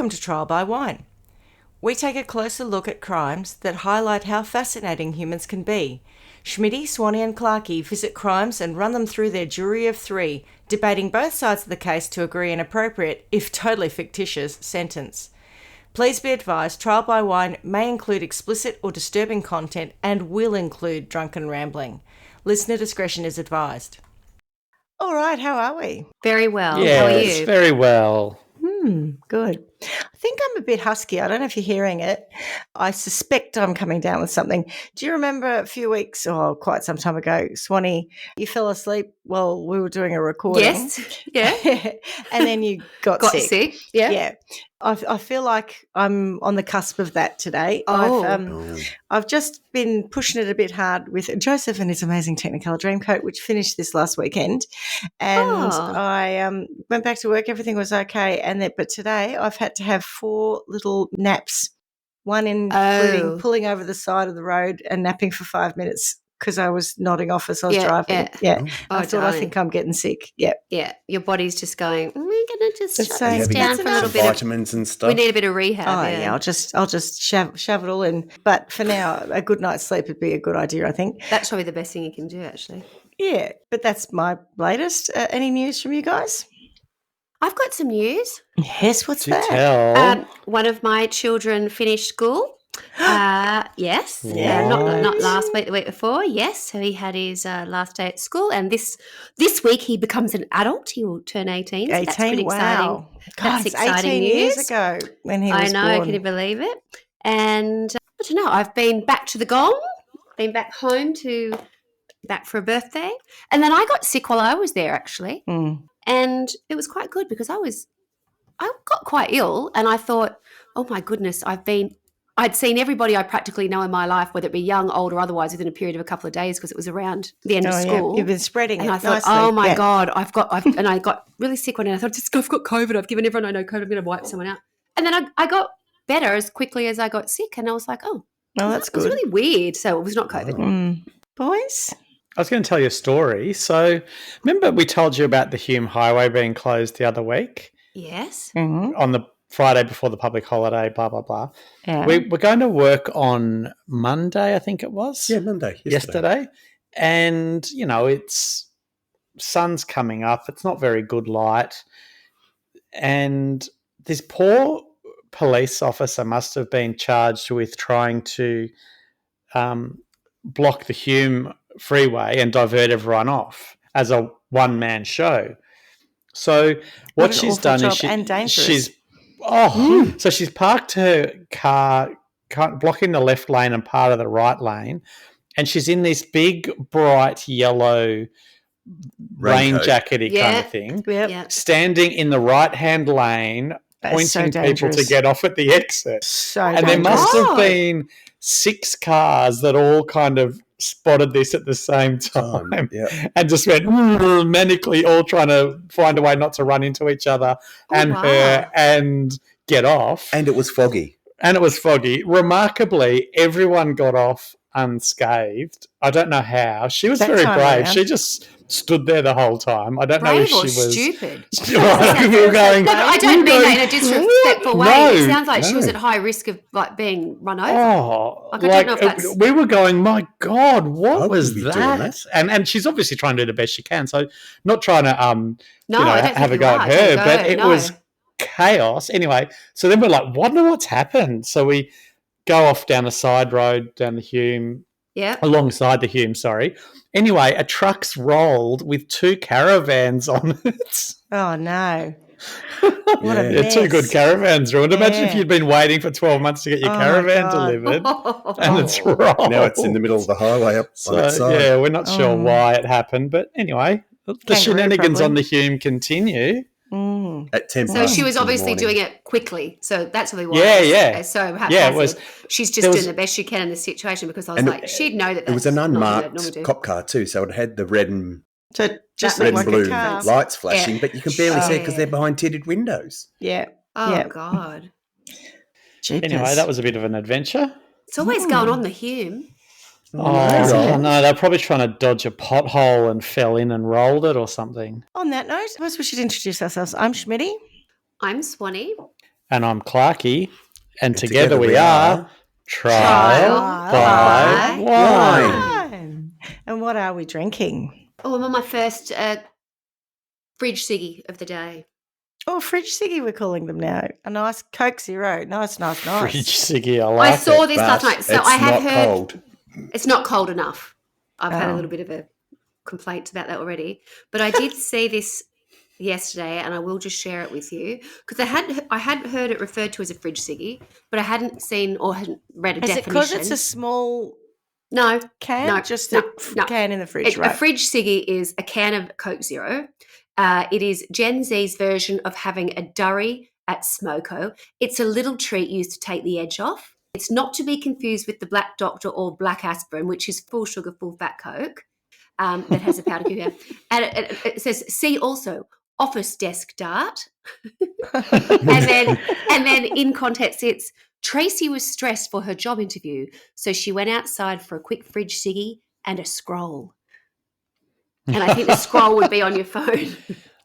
Welcome to Trial by Wine. We take a closer look at crimes that highlight how fascinating humans can be. Schmitty, Swanee and Clarky visit crimes and run them through their jury of three, debating both sides of the case to agree an appropriate, if totally fictitious, sentence. Please be advised, Trial by Wine may include explicit or disturbing content and will include drunken rambling. Listener discretion is advised. All right, how are we? Very well. Yes, how are you? Very well. Good. I think I'm a bit husky. I don't know if you're hearing it. I suspect I'm coming down with something. Do you remember a few weeks, or quite some time ago, Swanee, you fell asleep while we were doing a recording? Yes. Yeah. And then you got sick. Yeah. Yeah. I feel like I'm on the cusp of that today. Oh. I've just been pushing it a bit hard with Joseph and his amazing Technicolor Dreamcoat, which finished this last weekend. And I went back to work. Everything was okay. But today I've had to have 4 little naps, one including pulling over the side of the road and napping for 5 minutes because I was nodding off as I was driving. Yeah. I think I'm getting sick. Yeah. Yeah. Your body's just going, we're going to just shut saying, this down for a little bit. Vitamins and stuff. We need a bit of rehab. Oh, yeah. I'll just shove it all in. But for now, a good night's sleep would be a good idea, I think. That's probably the best thing you can do, actually. Yeah. But that's my latest. Any news from you guys? I've got some news. Yes, what's that? Tell. One of my children finished school. Yes. What? Not last week, the week before. Yes. So he had his last day at school, and this week he becomes an adult. He will turn 18. So that's pretty wow. exciting. God, That's it's exciting 18 news. years ago when he was I know. born. Can you believe it? And I don't know. I've been back to the gong. Been back home back for a birthday, and then I got sick while I was there actually. And it was quite good because I got quite ill, and I thought, oh my goodness, I'd seen everybody I practically know in my life, whether it be young, old, or otherwise, within a period of a couple of days because it was around the end of school. Yeah. You've been spreading and it. I thought, nicely. oh my God, and I got really sick one day. I thought, I've got COVID. I've given everyone I know COVID. I'm going to wipe someone out. And then I got better as quickly as I got sick, and I was like, oh, that's good. It was really weird. So it was not COVID. Boys? I was going to tell you a story. So remember we told you about the Hume Highway being closed the other week? Yes. On the Friday before the public holiday, blah, blah, blah. Yeah. We were going to work on Monday, I think it was. Yeah, Monday. Yesterday. And, it's sun's coming up. It's not very good light. And this poor police officer must have been charged with trying to block the Hume freeway and divert everyone off as a one-man show. So what she's done is so she's parked her car blocking the left lane and part of the right lane, and she's in this big bright yellow rain jackety kind of thing, standing in the right-hand lane, pointing people to get off at the exit. And there must have been 6 cars that all kind of spotted this at the same time and just went manically all trying to find a way not to run into each other her and get off. And it was foggy. Remarkably, everyone got off unscathed. I don't know how. She was very brave. She just stood there the whole time. I don't know if she was stupid. We were going. No, I don't mean that in a disrespectful way. No, it sounds like she was at high risk of being run over. I don't know if that's... We were going, my God, what was that? And she's obviously trying to do the best she can. So not trying to have a go at her, but it was chaos. Anyway, so then we're like, wonder what's happened. So we go off down the side road, down the Hume. Yeah. Alongside the Hume, sorry. Anyway, a truck's rolled with 2 caravans on it. Oh, no. What a mess. 2 good caravans ruined. Imagine if you'd been waiting for 12 months to get your caravan delivered and it's rolled. Now it's in the middle of the highway up on its side. Yeah, we're not sure why it happened. But anyway, the shenanigans on the Hume continue. At 10 So she was obviously doing it quickly. So that's really why so happy. She's just doing the best she can in this situation because I was like, she'd know that. It was an unmarked cop car too, so it had the red and just red like and blue car. lights flashing, but you can barely see because they're behind tinted windows. Yeah. Oh God. Jeepers. Anyway, that was a bit of an adventure. It's always going on the Hume. Oh, no, they're probably trying to dodge a pothole and fell in and rolled it or something. On that note, I suppose we should introduce ourselves. I'm Schmitty. I'm Swanee. And I'm Clarky. And together we are Trial by Wine. And what are we drinking? Oh, I'm on my first fridge ciggy of the day. Oh, fridge ciggy we're calling them now. A nice Coke Zero. Nice. Fridge ciggy, I like I saw it. this last night. So it's I have not heard cold. it's not cold enough. I've had a little bit of a complaint about that already. But I did see this yesterday, and I will just share it with you because I hadn't heard it referred to as a fridge ciggy, but I hadn't seen or hadn't read a Is definition. it because it's a small no can? No, just no, a can in the fridge, right? A fridge ciggy is a can of Coke Zero. It is Gen Z's version of having a durry at Smoko. It's a little treat used to take the edge off. It's not to be confused with the Black Doctor or Black Aspirin, which is full sugar, full fat Coke that has a powder sugar. And it says, see also, office desk dart. and then in context, it's Tracy was stressed for her job interview, so she went outside for a quick fridge ciggy and a scroll. And I think the scroll would be on your phone.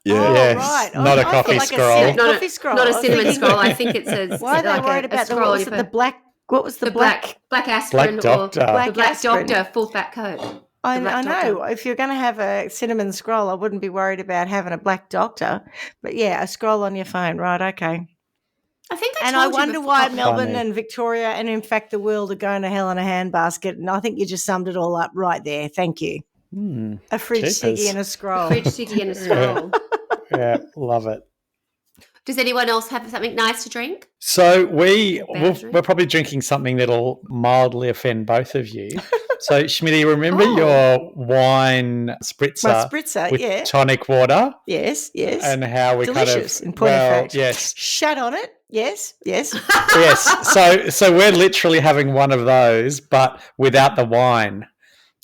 Yeah. Yes, right. not a coffee scroll. Coffee scroll. Not a cinnamon scroll. I think it says why are they worried about the black? What was the black aspirin Black Doctor. or the Black aspirin. Doctor full fat Coke? I know. If you're going to have a cinnamon scroll, I wouldn't be worried about having a Black Doctor. But yeah, a scroll on your phone, right? Okay. I think I wonder why Melbourne and Victoria and in fact the world are going to hell in a handbasket. And I think you just summed it all up right there. Thank you. A fridge ciggy and a scroll. Fridge ciggy and a scroll. Yeah, love it. Does anyone else have something nice to drink? So we're probably drinking something that'll mildly offend both of you. So Schmitty, remember your wine spritzer? My spritzer, with tonic water? Yes. And how we delicious, kind of in point of fact. Yes. Shat on it. Yes. Yes. So we're literally having one of those, but without the wine.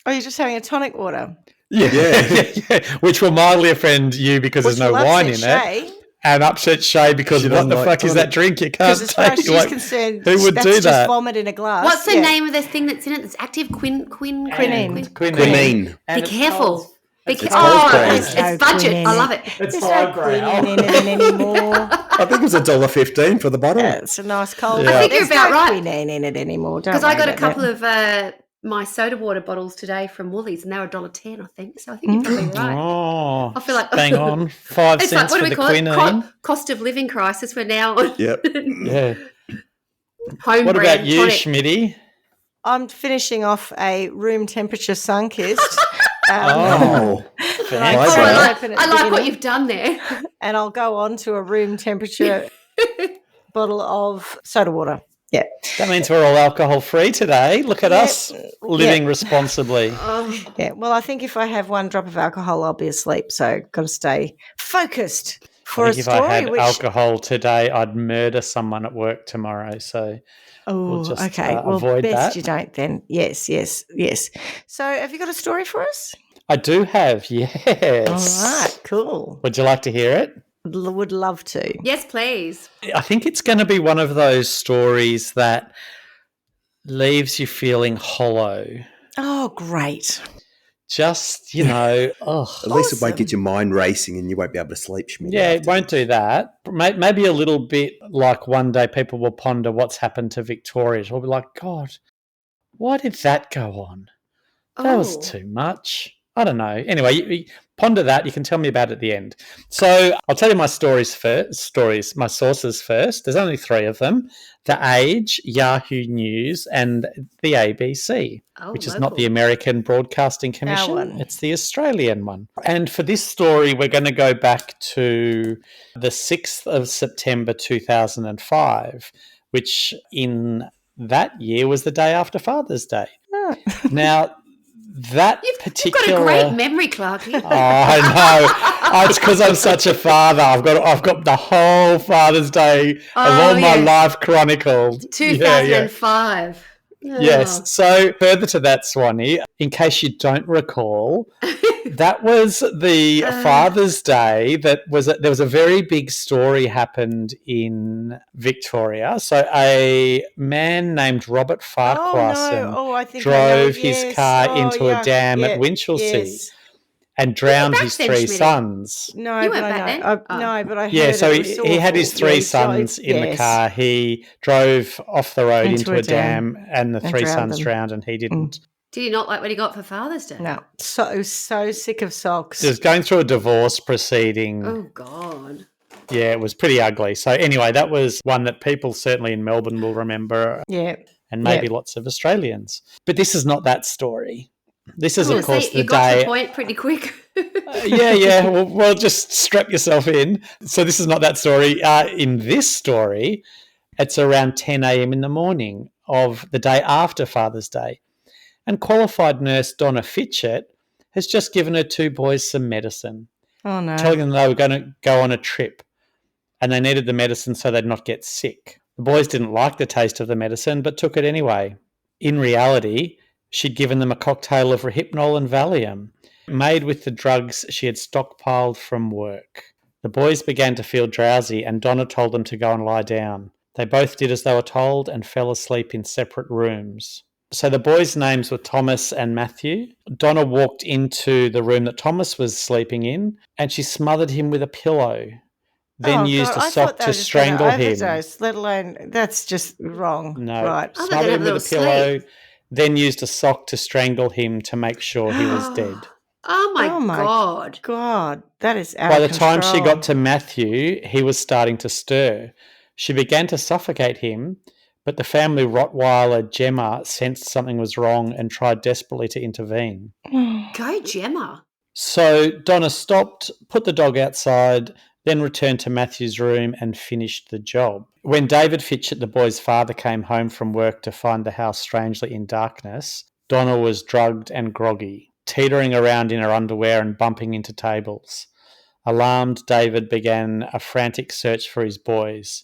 Oh, you're just having a tonic water. Yeah. Which will mildly offend you because there's no wine in it. And upset Shay because what the fuck is that drink? You can't as far take as she's concerned, who would that's do just that? vomit in a glass. What's the name of the thing that's in it? That's active quinine. Quinine. Be careful. It's budget. quinine. I love it. It's There's no quinine in it anymore. I think it was $1.15 for the bottle. It's a nice cold. I think you're about right. Quinine in it anymore. Because I got a couple of my soda water bottles today from Woolies, and they were $1.10, I think. So I think you're probably right. Oh, I feel like bang on 5 it's cents like, what do we for the call quinine. it? Cost of living crisis. We're now on. Yep. Yeah. Home What brand about you, tonic. Schmitty? I'm finishing off a room temperature Sunkist. I like what you've done there. And I'll go on to a room temperature bottle of soda water. Yeah. That means we're all alcohol free today. Look at us living responsibly. Yeah. Well, I think if I have one drop of alcohol, I'll be asleep. So got to stay focused for a story. If I had alcohol today, I'd murder someone at work tomorrow. So we'll just avoid best that. You don't then. Yes. So have you got a story for us? I do have, yes. All right, cool. Would you like to hear it? Would love to. Yes, please. I think it's going to be one of those stories that leaves you feeling hollow. Oh, great. Just, at least it won't get your mind racing and you won't be able to sleep, Schmidt. Yeah, it won't do that. Maybe a little bit like one day people will ponder what's happened to Victoria. We'll be like, God, why did that go on? That was too much. I don't know. Anyway, you ponder that. You can tell me about it at the end. So I'll tell you my stories first. My sources first. There's only 3 of them. The Age, Yahoo News, and the ABC, which is not the American Broadcasting Commission. It's the Australian one. And for this story, we're going to go back to the 6th of September 2005, which in that year was the day after Father's Day. Oh. Now, You've got a great memory, Clarky. Oh, I know. It's because I'm such a father. I've got the whole Father's Day of all my life chronicled. 2005. Yeah. Yes. So further to that, Swanee, in case you don't recall, that was the Father's Day. There was a very big story happened in Victoria. So a man named Robert Farquharson I think drove his car into a dam at Winchelsea. Yes. and drowned his then, three Schmitty? sons. No, You but weren't I back know. then? No, but I heard Yeah, so it was he had his awful. three Yeah, sons in the yes. car. He drove off the road into a dam, and the and three drowned sons them. drowned, and he didn't. Did you not like what he got for Father's Day? No, so sick of socks. He was going through a divorce proceeding. Oh, God. Yeah, it was pretty ugly. So anyway, that was one that people certainly in Melbourne will remember. Yeah. And maybe lots of Australians. But this is not that story. This is, of course, the you got day. to the point pretty quick. Yeah. Well, just strap yourself in. So this is not that story. In this story, it's around 10 a.m. in the morning of the day after Father's Day. And qualified nurse Donna Fitchett has just given her two boys some medicine. Oh, no. Telling them they were going to go on a trip and they needed the medicine so they'd not get sick. The boys didn't like the taste of the medicine but took it anyway. In reality, she'd given them a cocktail of Rohypnol and Valium, made with the drugs she had stockpiled from work. The boys began to feel drowsy and Donna told them to go and lie down. They both did as they were told and fell asleep in separate rooms. So the boys' names were Thomas and Matthew. Donna walked into the room that Thomas was sleeping in and she smothered him with a pillow, then used a sock to strangle him. Let alone, that's just wrong. No, right. Smothered him with a pillow, then used a sock to strangle him to make sure he was dead. Oh my God. God, that is out By of the control. time she got to Matthew, he was starting to stir. She began to suffocate him, but the family Rottweiler Gemma sensed something was wrong and tried desperately to intervene. Go Gemma. So Donna stopped, put the dog outside, then returned to Matthew's room and finished the job. When David Fitchett, the boy's father, came home from work to find the house strangely in darkness, Donna was drugged and groggy, teetering around in her underwear and bumping into tables. Alarmed, David began a frantic search for his boys.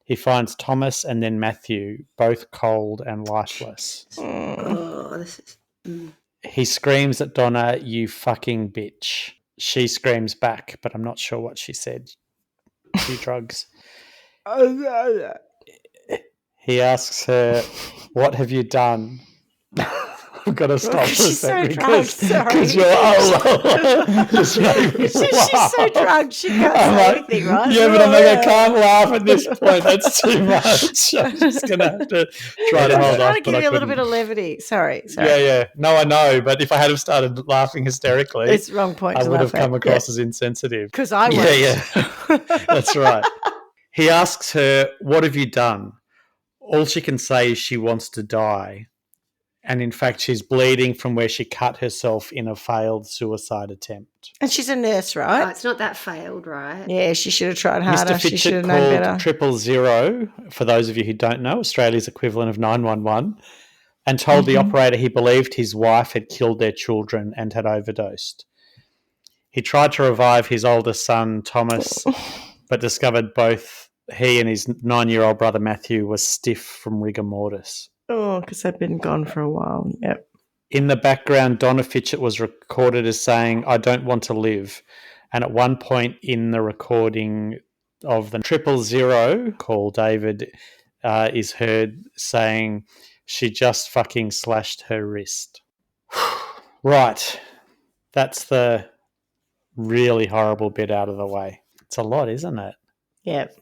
He finds Thomas and then Matthew, both cold and lifeless. Oh, this is... He screams at Donna, "You fucking bitch." She screams back, but I'm not sure what she said. Few drugs. He asks her, "What have you done?" I've got to stop for a second because you're just made me She's laugh. so drunk she can't say anything, right? Yeah, but I'm like, I can't laugh at this point. That's too much. I'm just going to have to try to hold off. Trying to give you a little bit of levity. Sorry. Yeah. No, I know. But if I had have started laughing hysterically, it's the wrong point. I would have come across as insensitive. Because I was. Yeah. That's right. He asks her, "What have you done?" All she can say is she wants to die. And in fact, she's bleeding from where she cut herself in a failed suicide attempt. And she's a nurse, right? Oh, it's not that failed, right? Yeah, she should have tried harder. Mr. She should Fitchett have known called better. 000, for those of you who don't know, Australia's equivalent of 911, and told the operator he believed his wife had killed their children and had overdosed. He tried to revive his oldest son, Thomas, but discovered both he and his 9-year-old brother, Matthew, were stiff from rigor mortis. Oh, because they've been gone for a while. Yep. In the background, Donna Fitchett was recorded as saying, "I don't want to live." And at one point in the recording of the 000 call, David is heard saying, "She just fucking slashed her wrist." Right. That's the really horrible bit out of the way. It's a lot, isn't it? Yep.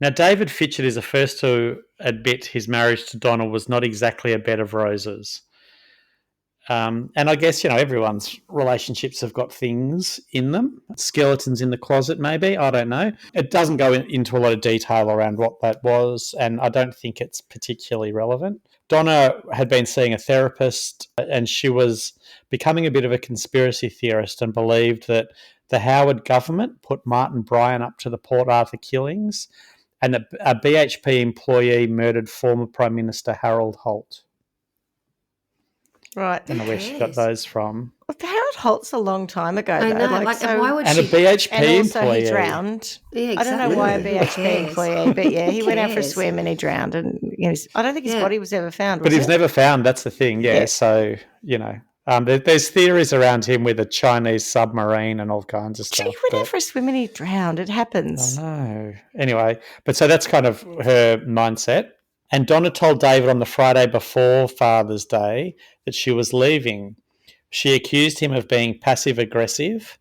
Now, David Fitchett is the first to admit his marriage to Donna was not exactly a bed of roses. And I guess, everyone's relationships have got things in them, skeletons in the closet maybe, I don't know. It doesn't go into a lot of detail around what that was, and I don't think it's particularly relevant. Donna had been seeing a therapist and she was becoming a bit of a conspiracy theorist and believed that the Howard government put Martin Bryan up to the Port Arthur killings and a BHP employee murdered former Prime Minister Harold Holt. Right. I don't know where she got those from. Well, Harold Holt's a long time ago. I know. Why would and she? A BHP and also employee. He drowned. Yeah, exactly. I don't know why a BHP employee, but yeah, he went out for a cares? swim and he drowned. And I don't think his body was ever found. But he was never found. That's the thing. Yeah. So there's theories around him with a Chinese submarine and all kinds of stuff. He went out for a swim and he drowned. It happens. I know. Anyway, but so that's kind of her mindset. And Donna told David on the Friday before Father's Day that she was leaving. She accused him of being passive-aggressive.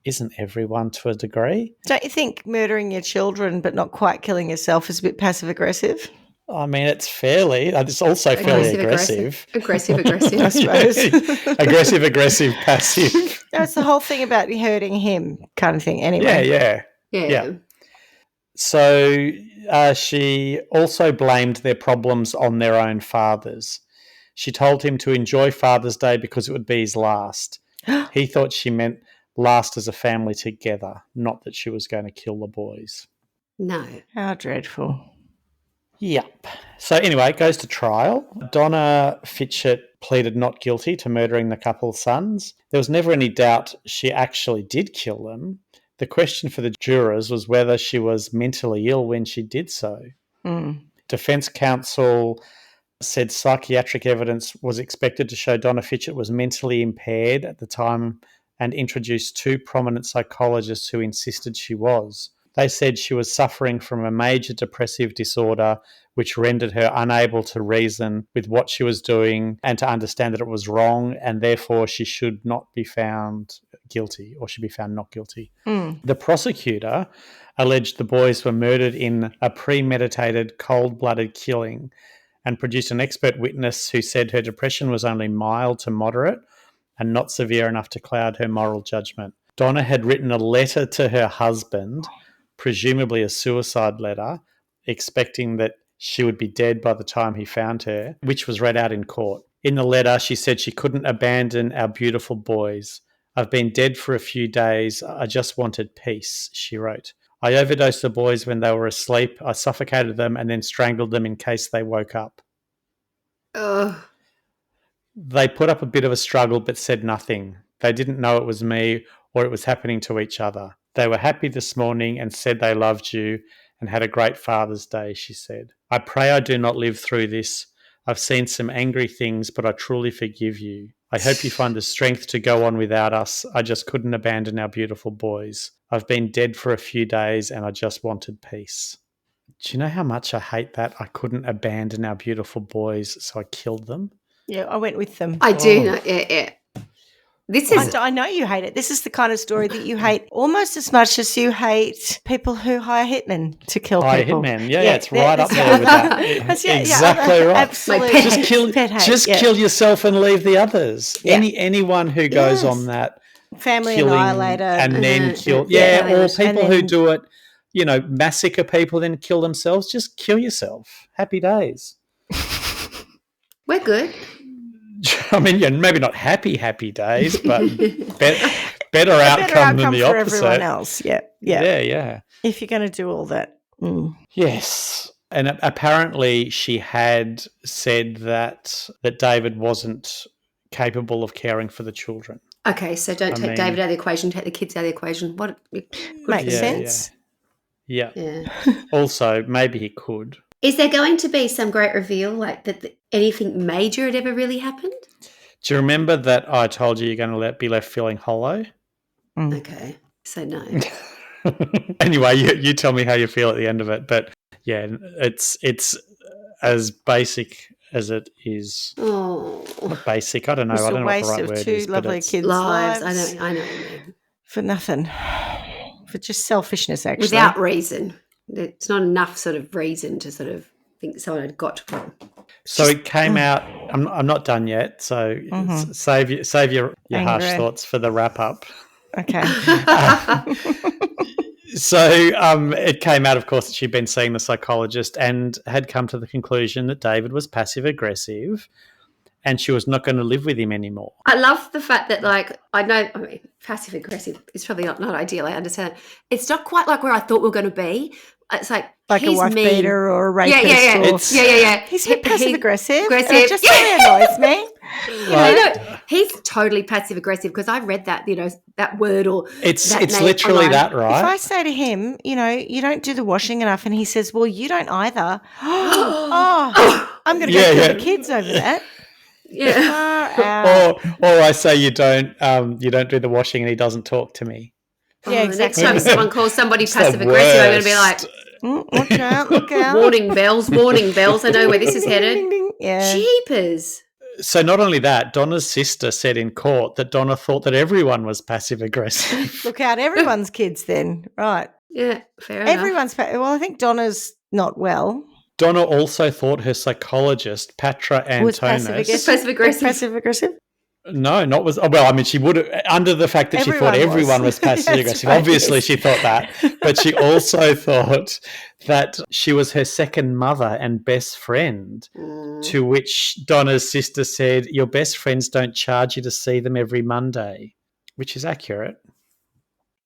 Isn't everyone to a degree? Don't you think murdering your children but not quite killing yourself is a bit passive-aggressive? I mean, it's also fairly aggressive. Aggressive, I suppose. Aggressive, passive. That's the whole thing about hurting him kind of thing anyway. Yeah. So she also blamed their problems on their own fathers. She told him to enjoy Father's Day because it would be his last. He thought she meant last as a family together, not that she was going to kill the boys. No. How dreadful. Yep. So anyway, it goes to trial. Donna Fitchett pleaded not guilty to murdering the couple's sons. There was never any doubt she actually did kill them. The question for the jurors was whether she was mentally ill when she did so. Defence counsel said psychiatric evidence was expected to show Donna Fitchett was mentally impaired at the time and introduced 2 prominent psychologists who insisted she was. They said she was suffering from a major depressive disorder which rendered her unable to reason with what she was doing and to understand that it was wrong, and therefore she should not be found guilty or should be found not guilty. The prosecutor alleged the boys were murdered in a premeditated, cold-blooded killing and produced an expert witness who said her depression was only mild to moderate and not severe enough to cloud her moral judgment. Donna had written a letter to her husband, presumably a suicide letter, expecting that she would be dead by the time he found her, which was read out in court. In the letter, she said she couldn't abandon our beautiful boys. I've been dead for a few days. I just wanted peace, she wrote. I overdosed the boys when they were asleep. I suffocated them and then strangled them in case they woke up. Ugh. They put up a bit of a struggle but said nothing. They didn't know it was me or it was happening to each other. They were happy this morning and said they loved you and had a great Father's Day, she said. I pray I do not live through this. I've seen some angry things, but I truly forgive you. I hope you find the strength to go on without us. I just couldn't abandon our beautiful boys. I've been dead for a few days and I just wanted peace. Do you know how much I hate that? I couldn't abandon our beautiful boys, so I killed them. Yeah, I went with them. I do know. Yeah. This is. I know you hate it. This is the kind of story that you hate almost as much as you hate people who hire hitmen to kill people. Hitmen, yeah, it's right up there with that. Exactly right. Absolutely. Just kill yourself and leave the others. Yeah. Anyone who goes on that family annihilator and then kill, or people who do it, massacre people then kill themselves. Just kill yourself. Happy days. We're good. I mean, maybe not happy days, but better outcome than the for opposite. Everyone else, yeah. If you're going to do all that, yes. And apparently, she had said that David wasn't capable of caring for the children. Okay, so don't take David out of the equation. Take the kids out of the equation. What makes sense? Yeah. Also, maybe he could. Is there going to be some great reveal, like that anything major had ever really happened? Do you remember that I told you you're going to be left feeling hollow? Okay, so no. Anyway, you tell me how you feel at the end of it. But yeah, it's as basic as it is. Oh, not basic. I don't know. It's I don't know what the right word is. Waste of 2 lovely kids' lives. I know what you mean. For nothing. For just selfishness, actually. Without reason. It's not enough sort of reason to sort of think someone had got to put them. So it came out. I'm not done yet. So save your harsh thoughts for the wrap up. Okay. So it came out, of course, that she'd been seeing the psychologist and had come to the conclusion that David was passive aggressive, and she was not going to live with him anymore. I love the fact that, passive aggressive is probably not ideal. I understand. It's not quite like where I thought we were going to be. It's like a wife beater or a rapist. Yeah. He's passive aggressive. It just really annoys me. He's totally passive aggressive because I read that, that word or it's literally online. That, right? If I say to him, you don't do the washing enough, and he says, well, you don't either. I'm going to go kill the kids over that. Yeah. Or I say you don't do the washing and he doesn't talk to me. Yeah, exactly. Next time someone calls somebody passive aggressive, I'm going to be like, look out. Warning bells. I know where this is headed. Yeah. Jeepers. So not only that, Donna's sister said in court that Donna thought that everyone was passive-aggressive. Look out, everyone's kids then. Right. Yeah, fair enough. Everyone's well, I think Donna's not well. Donna also thought her psychologist, Patra Was Antonis... passive-aggressive? No, not was. Well, I mean, she would have, under the fact that she thought everyone was passive aggressive. Right, obviously, yes. she thought that, but she also thought that she was her second mother and best friend. To which Donna's sister said, "Your best friends don't charge you to see them every Monday," which is accurate.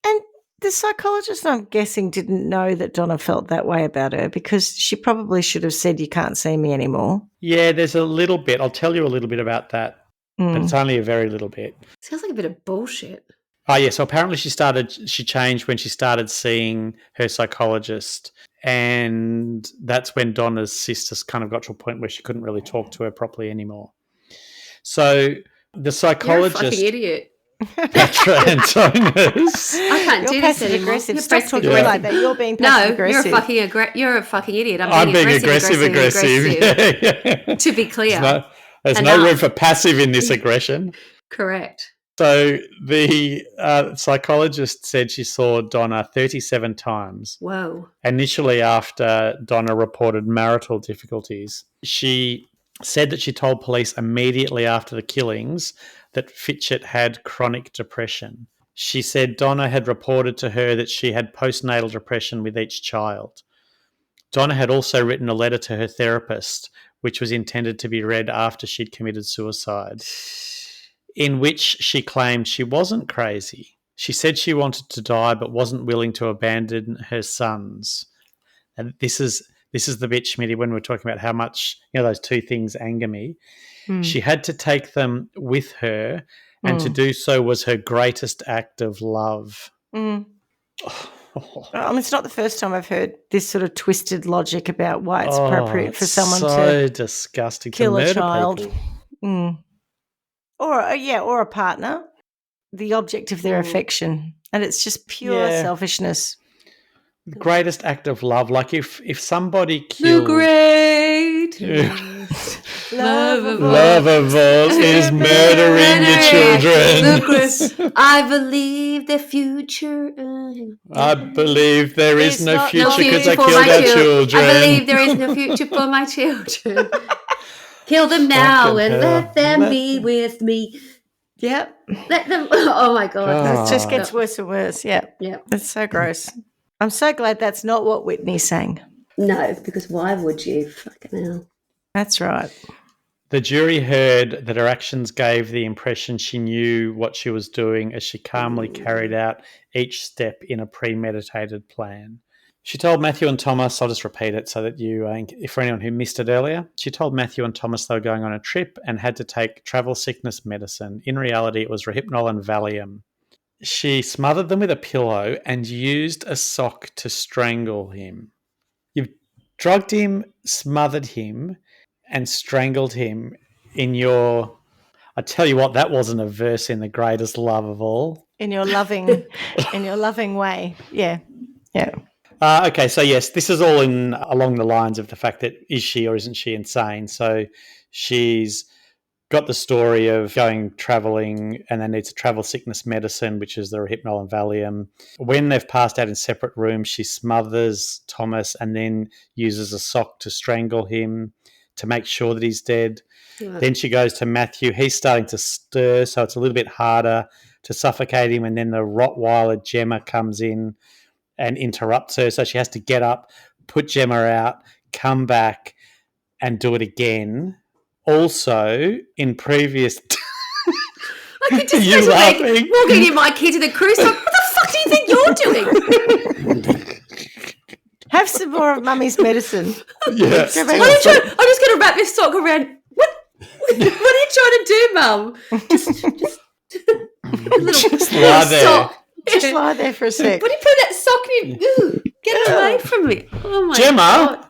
And the psychologist, I'm guessing, didn't know that Donna felt that way about her because she probably should have said, "You can't see me anymore." Yeah, there's a little bit. I'll tell you a little bit about that. But it's only a very little bit. Sounds like a bit of bullshit. Oh, yeah. So apparently she changed when she started seeing her psychologist. And that's when Donna's sisters kind of got to a point where she couldn't really talk to her properly anymore. So the psychologist... You're a fucking idiot. Patra Antonis. I can't do this anymore. Aggressive. You're Stop talking like that. You're being passive aggressive. You're a fucking idiot. I'm being aggressive. Yeah. To be clear. There's no room for passive in this aggression. Correct. So the psychologist said she saw Donna 37 times. Whoa. Initially after Donna reported marital difficulties. She said that she told police immediately after the killings that Fitchett had chronic depression. She said Donna had reported to her that she had postnatal depression with each child. Donna had also written a letter to her therapist, which was intended to be read after she'd committed suicide, in which she claimed she wasn't crazy. She said she wanted to die but wasn't willing to abandon her sons. And this is the bit, Schmitty, when we're talking about how much, those two things anger me. She had to take them with her, and to do so was her greatest act of love. It's not the first time I've heard this sort of twisted logic about why it's appropriate for someone to disgusting kill to a murder child. people. Or a partner, the object of their affection. And it's just pure selfishness. The greatest act of love. Like if somebody killed... The great Love of all is murdering your children. I believe the future. I believe there is no future because I for killed my our children. I believe there is no future for my children. Kill them now and let them be with me. Yep. Let them. Oh my God. It just gets worse and worse. Yeah. Yeah. It's so gross. I'm so glad that's not what Whitney sang. No, because why would you? Fucking hell. That's right. The jury heard that her actions gave the impression she knew what she was doing as she calmly carried out each step in a premeditated plan. She told Matthew and Thomas, I'll just repeat it so that for anyone who missed it earlier, she told Matthew and Thomas they were going on a trip and had to take travel sickness medicine. In reality, it was Rohypnol and Valium. She smothered them with a pillow and used a sock to strangle him. You've drugged him, smothered him, and strangled him in your... I tell you what, that wasn't a verse in the greatest love of all. In your loving way. Yeah. Yeah. Okay, so yes, this is all along the lines of the fact that is she or isn't she insane? So she's got the story of going travelling and they need to travel sickness medicine, which is the Rohypnol and Valium. When they've passed out in separate rooms, she smothers Thomas and then uses a sock to strangle him to make sure that he's dead. Yeah. Then she goes to Matthew. He's starting to stir, so it's a little bit harder to suffocate him. And then the Rottweiler Gemma comes in and interrupts her. So she has to get up, put Gemma out, come back and do it again. Also, in previous... I could just imagine walking in my kid to the cruise. What the fuck do you think you're doing? Have some more of Mummy's medicine. Yes. I'm just going to wrap this sock around. What are you trying to do, Mum? Just lie there. Sock. Just lie there for a sec. What do you put that sock in? Ooh, get it away from me. Oh, my God.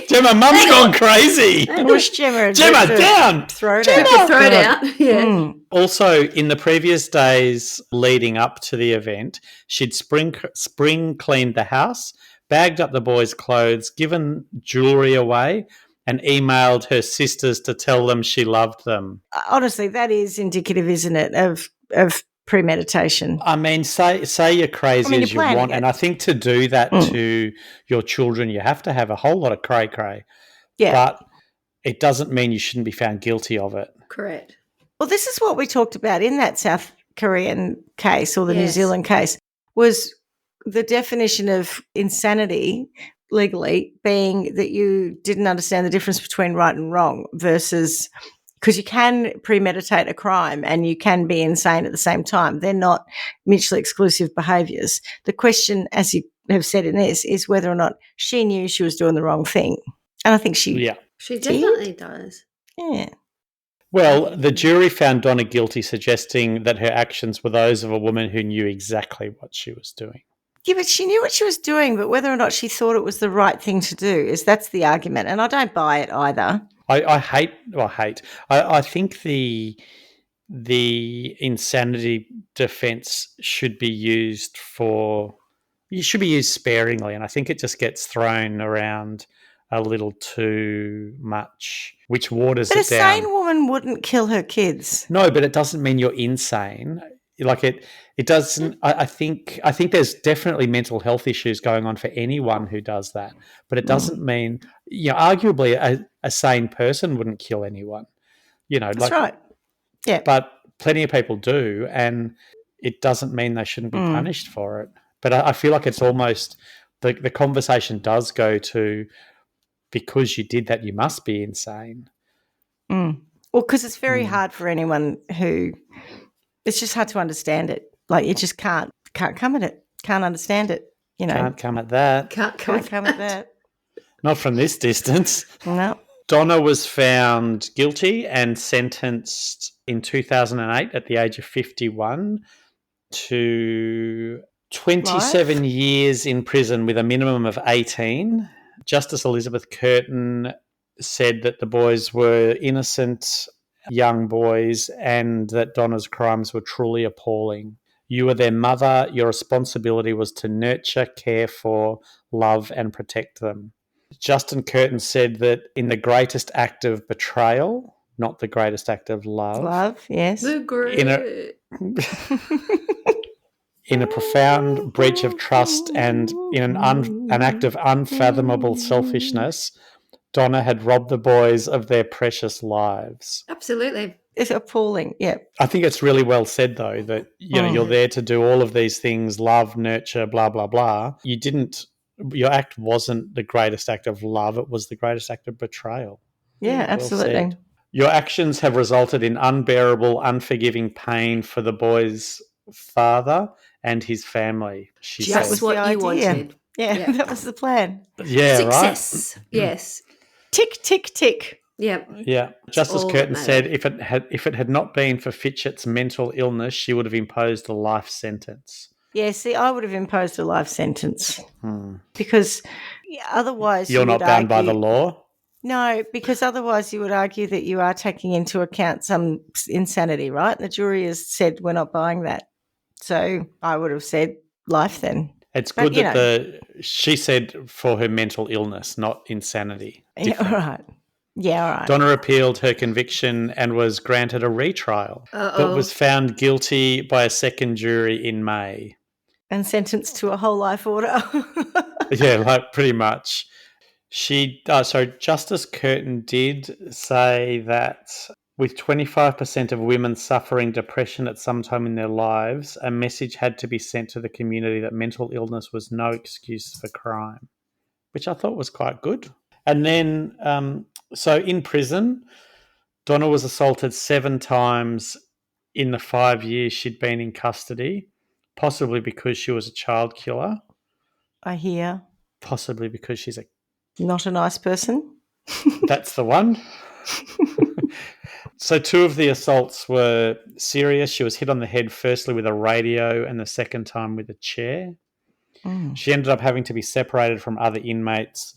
Gemma, Mum's gone crazy. Push Gemma. Gemma, down. Throw it out. out. Throw it out. Yeah. Also, in the previous days leading up to the event, she'd spring cleaned the house, bagged up the boys' clothes, given jewellery away, and emailed her sisters to tell them she loved them. Honestly, that is indicative, isn't it, of premeditation? I mean, say you're crazy as you want, it. and I think to do that to your children, you have to have a whole lot of cray-cray. Yeah. But it doesn't mean you shouldn't be found guilty of it. Correct. Well, this is what we talked about in that South Korean case or the New Zealand case, was the definition of insanity legally being that you didn't understand the difference between right and wrong versus, because you can premeditate a crime and you can be insane at the same time. They're not mutually exclusive behaviours. The question, as you have said in this, is whether or not she knew she was doing the wrong thing. And I think she definitely does. Yeah. Well, the jury found Donna guilty, suggesting that her actions were those of a woman who knew exactly what she was doing. Yeah, but she knew what she was doing, but whether or not she thought it was the right thing to do that's the argument, and I don't buy it either. I think the insanity defence should be used sparingly, and I think it just gets thrown around a little too much, which waters it down. But a sane woman wouldn't kill her kids. No, but it doesn't mean you're insane. Like it doesn't. I think there's definitely mental health issues going on for anyone who does that, but it doesn't mean, arguably a sane person wouldn't kill anyone. That's right. Yeah, but plenty of people do, and it doesn't mean they shouldn't be punished for it. But I feel like it's almost the conversation does go to, because you did that, you must be insane. Well, because it's very hard for anyone who. It's just hard to understand it. Like, you just can't come at it. Can't understand it. Can't come at that. Can't come at that. Not from this distance. No. Donna was found guilty and sentenced in 2008 at the age of 51 to 27 years in prison with a minimum of 18. Justice Elizabeth Curtin said that the boys were innocent young boys and that Donna's crimes were truly appalling. You were their mother. Your responsibility was to nurture, care for, love, and protect them. Justin Curtin said that in the greatest act of betrayal, not the greatest act of love. Love, yes. In a profound breach of trust and in an act of unfathomable selfishness, Donna had robbed the boys of their precious lives. Absolutely. It's appalling, yeah. I think it's really well said, though, that you're there to do all of these things, love, nurture, blah, blah, blah. Your act wasn't the greatest act of love. It was the greatest act of betrayal. Yeah, absolutely. Well, your actions have resulted in unbearable, unforgiving pain for the boys' father and his family, she said. Just what you wanted. Yeah, that was the plan. Yeah, Success. Right? Yes. Tick, tick, tick. Yeah. Yeah. Justice Curtin said if it had not been for Fitchett's mental illness, she would have imposed a life sentence. Yeah, see, I would have imposed a life sentence because otherwise you're not bound by the law? No, because otherwise you would argue that you are taking into account some insanity, right? The jury has said we're not buying that. So I would have said life then. It's good that she said for her mental illness, not insanity. Yeah, all right. Yeah, all right. Donna appealed her conviction and was granted a retrial, but was found guilty by a second jury in May. And sentenced to a whole life order. Yeah, pretty much. Justice Curtin did say that with 25% of women suffering depression at some time in their lives, a message had to be sent to the community that mental illness was no excuse for crime, which I thought was quite good. And then, so in prison, Donna was assaulted 7 times in the 5 years she'd been in custody, possibly because she was a child killer. I hear. Possibly because she's not a nice person. That's the one. So 2 of the assaults were serious. She was hit on the head firstly with a radio and the second time with a chair. She ended up having to be separated from other inmates,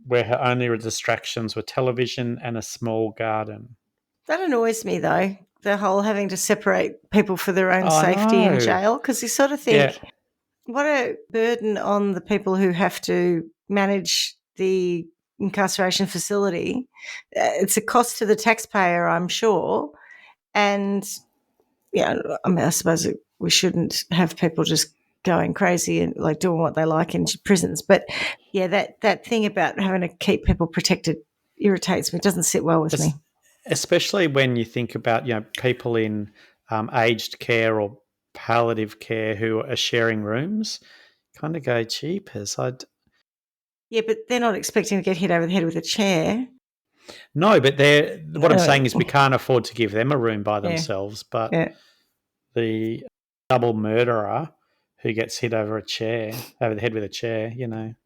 where her only distractions were television and a small garden. That annoys me, though, the whole having to separate people for their own safety in jail, because you sort of think, what a burden on the people who have to manage the incarceration facility. It's a cost to the taxpayer, I'm sure. And, I mean, I suppose we shouldn't have people just going crazy and like doing what they like in prisons. But, yeah, that thing about having to keep people protected irritates me. It doesn't sit well with me. Especially when you think about, people in aged care or palliative care who are sharing rooms, kind of go, jeepers. Yeah, but they're not expecting to get hit over the head with a chair. No, but what I'm saying is we can't afford to give them a room by themselves. But the double murderer who gets hit over the head with a chair,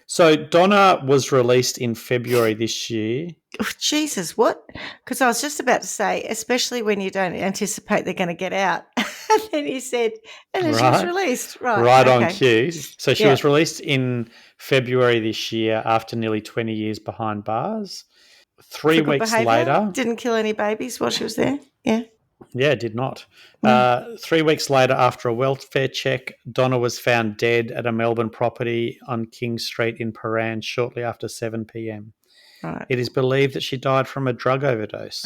So Donna was released in February this year. Oh, Jesus, what? Because I was just about to say, especially when you don't anticipate they're going to get out. And then you said, and then she was released. Right on cue. So she was released in February this year after nearly 20 years behind bars. 3 weeks later. Didn't kill any babies while she was there. Yeah. Yeah, did not. 3 weeks later, after a welfare check, Donna was found dead at a Melbourne property on King Street in Paran shortly after 7 p.m. Right. It is believed that she died from a drug overdose.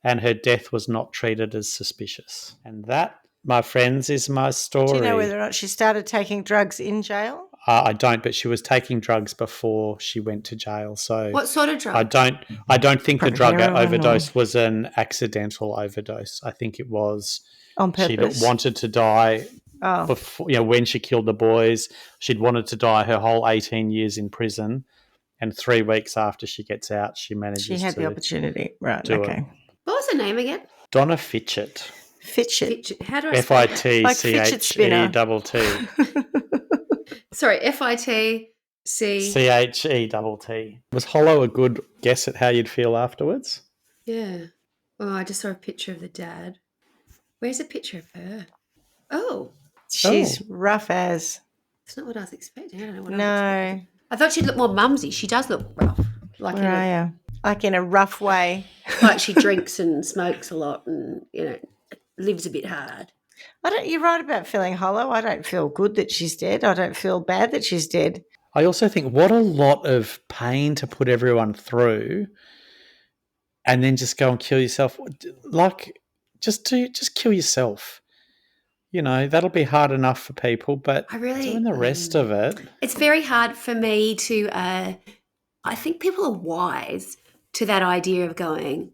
And her death was not treated as suspicious. And that, my friends, is my story. Do you know whether or not she started taking drugs in jail? I don't, but she was taking drugs before she went to jail. So what sort of drug? I don't think the drug overdose was an accidental overdose. I think it was on purpose. She wanted to die before, when she killed the boys. She'd wanted to die her whole 18 years in prison, and 3 weeks after she gets out, she manages. She had the opportunity, right? Do okay. it. What was her name again? Donna Fitchett. Fitchett. How do I spell that? FITCHETT. Sorry, FITC. CHETT. Was Hollow a good guess at how you'd feel afterwards? Yeah. Oh, I just saw a picture of the dad. Where's a picture of her? Oh. She's rough as. It's not what I was expecting. I don't know what I was expecting. I thought she'd look more mumsy. She does look rough. Like in a rough way. Like she drinks and smokes a lot and, lives a bit hard. You're right about feeling hollow. I don't feel good that she's dead. I don't feel bad that she's dead. I also think what a lot of pain to put everyone through and then just go and kill yourself. Like, just kill yourself. That'll be hard enough for people, but doing the rest of it. It's very hard for me to, I think people are wise to that idea of going,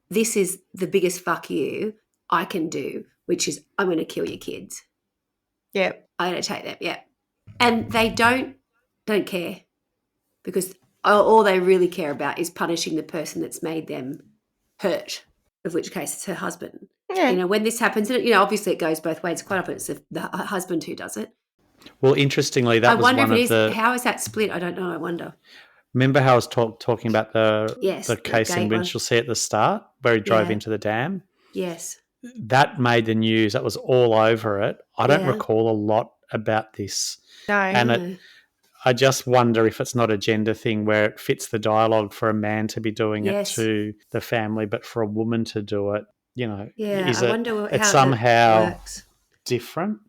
this is the biggest fuck you I can do, which is I'm going to kill your kids. Yep. I'm going to take them, yeah. And they don't care because all they really care about is punishing the person that's made them hurt, of which case it's her husband. Yeah. When this happens, obviously it goes both ways. Quite often it's the husband who does it. Well, interestingly, that was one of the... How is that split? I don't know. I wonder. Remember how I was talking about the case in Winchelsea at the start where he drove into the dam? Yes. That made the news. That was all over it. I don't recall a lot about this. No. And I just wonder if it's not a gender thing where it fits the dialogue for a man to be doing it to the family, but for a woman to do it, is I wonder it's how somehow that works. Different.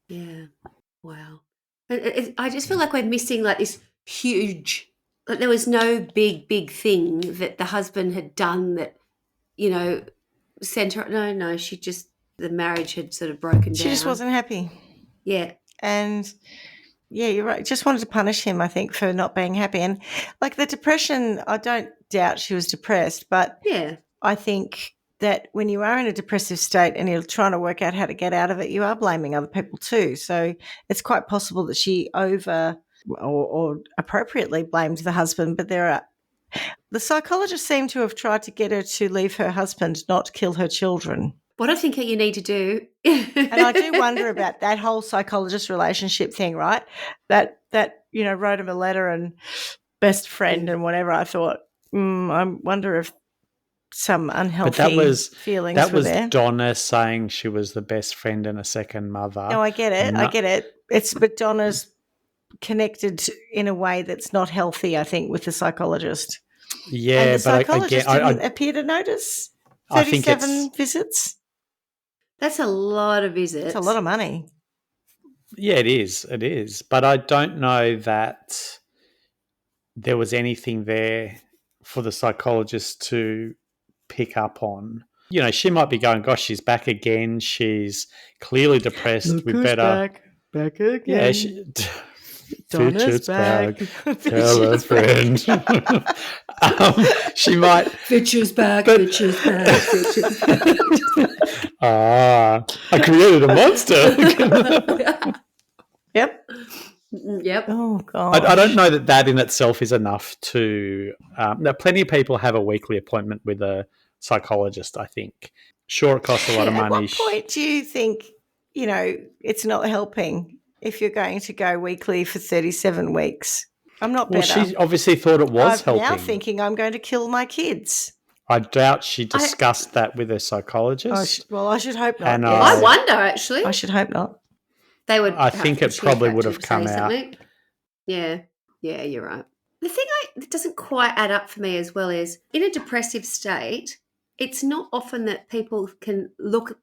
Yeah. Wow. I just feel like we're missing like this huge, like there was no big thing that the husband had done that, sent her. No, she just, the marriage had sort of broken down. She just wasn't happy. Yeah. And yeah, you're right. Just wanted to punish him, I think, for not being happy. And like the depression, I don't doubt she was depressed, but I think that when you are in a depressive state and you're trying to work out how to get out of it, you are blaming other people too. So it's quite possible that she or appropriately blamed the husband, but the psychologists seem to have tried to get her to leave her husband, not kill her children. What I think you need to do. And I do wonder about that whole psychologist relationship thing, right? That wrote him a letter and best friend and whatever. I thought, I wonder if some unhealthy feelings were there. That was Donna saying she was the best friend and a second mother. No, I get it. But Donna's connected in a way that's not healthy, I think, with the psychologist. Yeah, and the psychologist didn't appear to notice 37 visits. That's a lot of visits. It's a lot of money. Yeah, it is. It is. But I don't know that there was anything there for the psychologist to pick up on. You know, she might be going, gosh, she's back again. She's clearly depressed. Look We who's better. back again. Yeah, Donna's Fitchett's back. back. Tell a friend. She might. Fitcher's back, Fitcher's back, Fitcher's back. I created a monster. Yep. Yep. Oh, God. I don't know that in itself is enough to. Now, plenty of people have a weekly appointment with a psychologist, I think. Sure, it costs a lot of money. At what point do you think, it's not helping if you're going to go weekly for 37 weeks? I'm not better. Well, she obviously thought it was helping. I'm now thinking I'm going to kill my kids. I doubt she discussed that with her psychologist. I should hope not. And Yes. I wonder, actually. I should hope not. They would. I think it probably would have come out. Something. Yeah, you're right. The thing that doesn't quite add up for me as well is in a depressive state, it's not often that people can look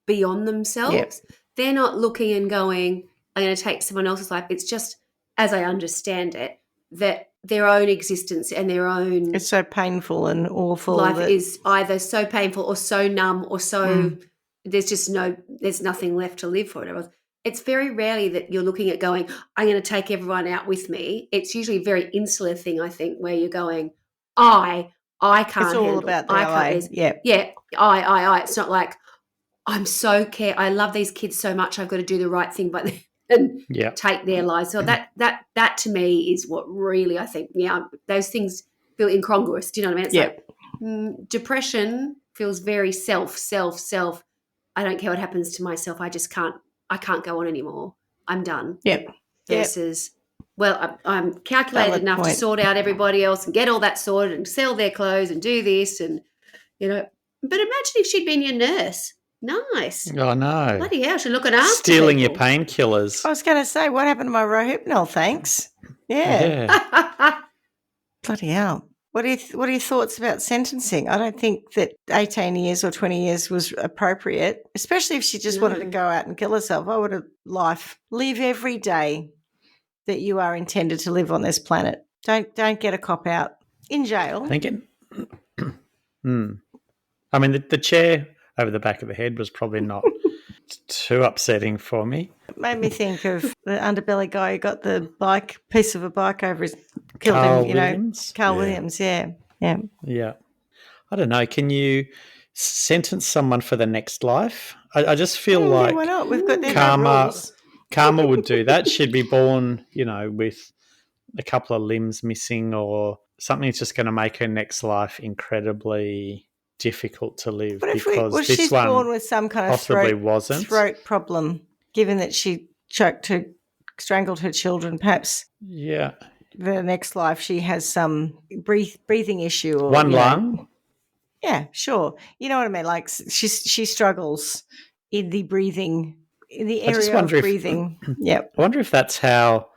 beyond themselves. Yep. They're not looking and going, I'm going to take someone else's life. It's just, as I understand it, that their own existence and their own It's so painful and awful. life is either so painful or so numb or so there's nothing left to live for it. It's very rarely that you're looking at going, I'm going to take everyone out with me. It's usually a very insular thing, I think, where you're going, I can't It's all handle about it. the I I. can't. Yeah. I. It's not like I'm so I love these kids so much. I've got to do the right thing, but and take their lives. So that to me is what really I think. Yeah, those things feel incongruous. Do you know what I mean? It's like depression feels very self. I don't care what happens to myself. I can't go on anymore. I'm done. Yep. Versus, well, I'm calculated Valid enough point. to sort out everybody else and get all that sorted and sell their clothes and do this and, But imagine if she'd been your nurse. Nice. Oh, no. Bloody hell, she's looking after Stealing your people. painkillers. I was going to say, what happened to my Rohypnol? Thanks. Yeah. Bloody hell. What are your thoughts about sentencing? I don't think that 18 years or 20 years was appropriate, especially if she just wanted to go out and kill herself. I would have live every day that you are intended to live on this planet. Don't get a cop out in jail. Thinking. I mean, the chair over the back of the head was probably not too upsetting for me. It made me think of the underbelly guy who got the piece of a bike over his, killed Carl him, Williams? Carl Williams, yeah. Yeah. I don't know. Can you sentence someone for the next life? I just feel like why not? We've got karma would do that. She'd be born, with a couple of limbs missing or something that's just going to make her next life incredibly difficult to live. But because this she's one born with some kind of throat problem, given that she strangled her children, perhaps. Yeah. The next life she has some breathing issue or one lung. Yeah, sure. You know what I mean? Like she struggles in the breathing, in the area of breathing. Yep. I wonder if that's how,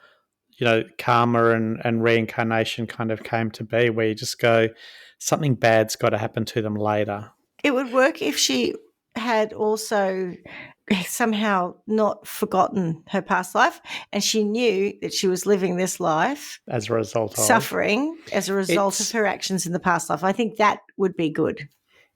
karma and reincarnation kind of came to be, where you just go, something bad's got to happen to them later. It would work if she had also somehow not forgotten her past life and she knew that she was living this life as a result of suffering as a result of her actions in the past life. I think that would be good.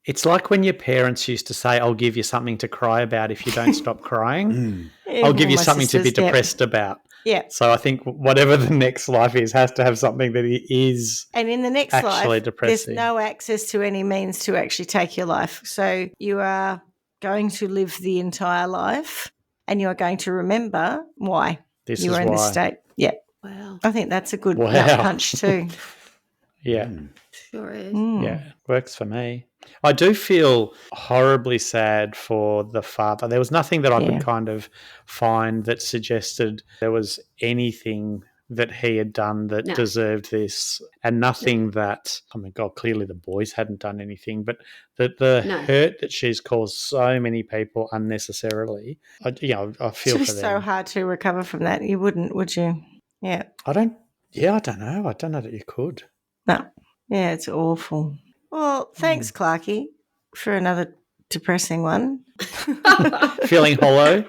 It's like when your parents used to say, I'll give you something to cry about if you don't stop crying. I'll give you something to be depressed about. Yeah. So I think whatever the next life is has to have something that is and in the next actually life, depressing. There's no access to any means to actually take your life. So you are going to live the entire life and you are going to remember why you were in this state. Yeah. Wow. I think that's a good punch too. Yeah. Sure is. Yeah, works for me. I do feel horribly sad for the father. There was nothing that I could kind of find that suggested there was anything that he had done that deserved this, and nothing that, oh my God, clearly the boys hadn't done anything, but the hurt that she's caused so many people unnecessarily, I feel for them. It's so hard to recover from that. You wouldn't, would you? Yeah. I don't know. I don't know that you could. No. Yeah, it's awful. Well, thanks, Clarky, for another depressing one. Feeling hollow?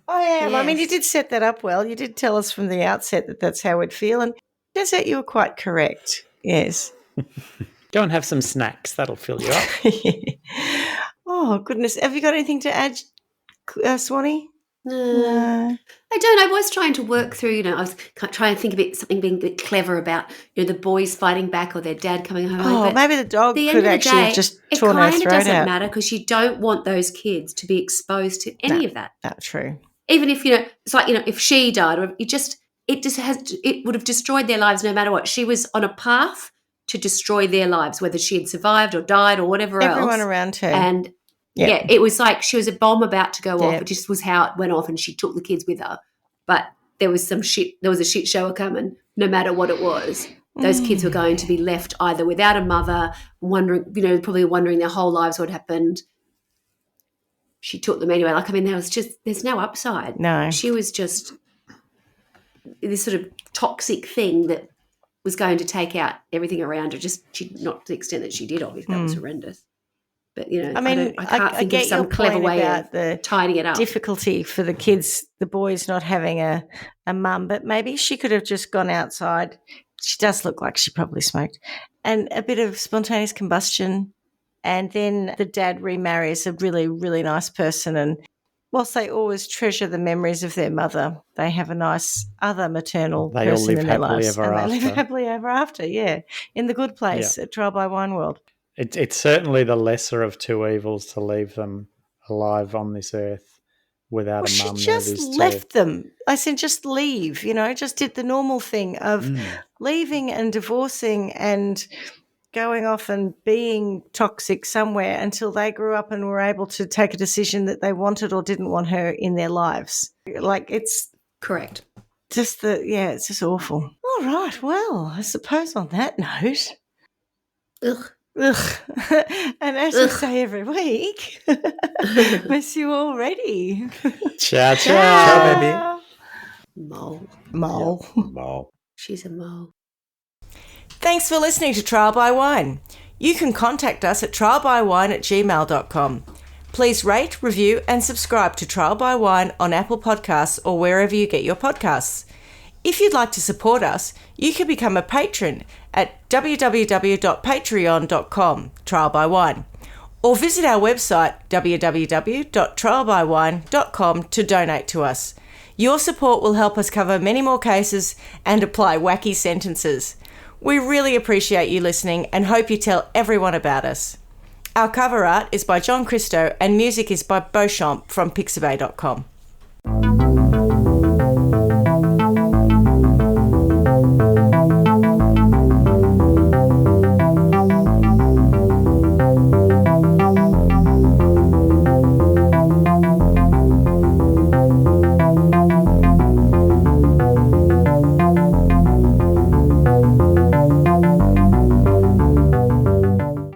I am. Yes. I mean, you did set that up well. You did tell us from the outset that that's how we'd feel. And Turns out you were quite correct. Yes. Go and have some snacks. That'll fill you up. Oh, goodness. Have you got anything to add, Swanee? No. I don't. I was trying to work through, I was trying to think of something being a bit clever about, the boys fighting back or their dad coming home. Oh, maybe the dog could actually have just torn her throat out. It kind of doesn't matter because you don't want those kids to be exposed to any of that. That's true. Even if, it's like, if she died, or it would have destroyed their lives no matter what. She was on a path to destroy their lives, whether she had survived or died or whatever else. Everyone around her. And yeah, it was like she was a bomb about to go off. It just was how it went off, and she took the kids with her. But there was a shit show coming, no matter what it was. Those kids were going to be left either without a mother, wondering, probably wondering their whole lives what happened. She took them anyway. There's no upside. No. She was just this sort of toxic thing that was going to take out everything around her. Not to the extent that she did, obviously. That was horrendous. But, I can't think of some clever way of tidying it up. Difficulty for the kids, the boys not having a mum, but maybe she could have just gone outside. She does look like she probably smoked. And a bit of spontaneous combustion. And then the dad remarries a really, really nice person. And whilst they always treasure the memories of their mother, they have a nice other maternal person in their lives. They live happily ever after, in the good place at Trial by Wine World. It's certainly the lesser of two evils to leave them alive on this earth without a mum. She just left them. I said just leave, just did the normal thing of leaving and divorcing and going off and being toxic somewhere until they grew up and were able to take a decision that they wanted or didn't want her in their lives. It's correct. Just it's just awful. All right, well, I suppose on that note. Ugh. And as we say every week, miss you already. Ciao, ciao. Ciao, baby. Mole. Yeah, mole. She's a mole. Thanks for listening to Trial by Wine. You can contact us at trialbywine@gmail.com. Please rate, review and subscribe to Trial by Wine on Apple Podcasts or wherever you get your podcasts. If you'd like to support us, you can become a patron at www.patreon.com, Trial by Wine, or visit our website www.trialbywine.com to donate to us. Your support will help us cover many more cases and apply wacky sentences. We really appreciate you listening and hope you tell everyone about us. Our cover art is by John Christo and music is by Beauchamp from pixabay.com.